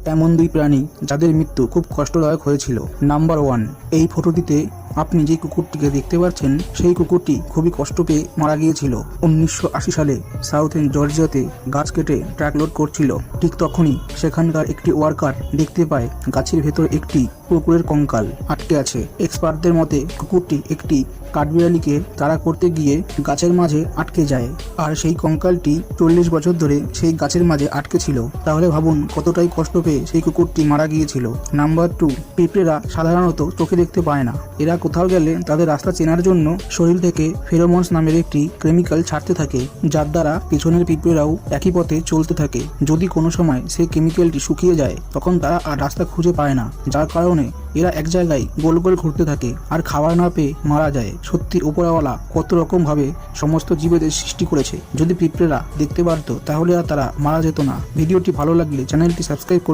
এমন দুই প্রাণী যাদের মৃত্যু খুব কষ্টদায়ক হয়েছিল। নাম্বার 1, এই ফটোটিতে আপনি যে কুকুরটিকে দেখতে পাচ্ছেন সেই কুকুরটি খুবই কষ্ট পেয়ে মারা গিয়েছিল। 1980 সালে সাউথ জর্জিয়াতে গাছ কেটে ট্রাক লোড করছিল। ঠিক তখনই সেখানকার একটি ওয়ার্কার দেখতে পায় গাছের ভেতর একটি কুকুরের কঙ্কাল আটকে আছে। এক্সপার্টদের মতে কুকুরটি একটি কাঠবিড়ালিকে তাড়া করতে গিয়ে গাছের মাঝে আটকে যায়, আর সেই কঙ্কালটি 40 বছর ধরে সেই গাছের মাঝে আটকে ছিল। তাহলে ভাবুন কতটাই কষ্ট পেয়ে সেই কুকুরটি মারা গিয়েছিল। নাম্বার 2, পিঁপড়েরা সাধারণত চোখে দেখতে পায় না। এরা কোথাও গেলে তাদের রাস্তা চেনার জন্য শরীর থেকে ফেরোমনস নামের একটি কেমিক্যাল ছাড়তে থাকে, যার দ্বারা পিছনের পিঁপড়েরাও একই পথে চলতে থাকে। যদি কোনো সময় সেই কেমিক্যালটি শুকিয়ে যায় তখন তারা আর রাস্তা খুঁজে পায় না, যার কারণে এরা এক জায়গায় গোল গোল ঘুরতে থাকে আর খাবার না পেয়ে মারা যায়। সত্যি উপরওয়ালা কত রকম ভাবে সমস্ত জীবেদের সৃষ্টি করেছে। যদি পিঁপড়েরা দেখতে পারতো তাহলে আর তারা মারা যেত না। ভিডিওটি ভালো লাগলে চ্যানেলটি সাবস্ক্রাইব করে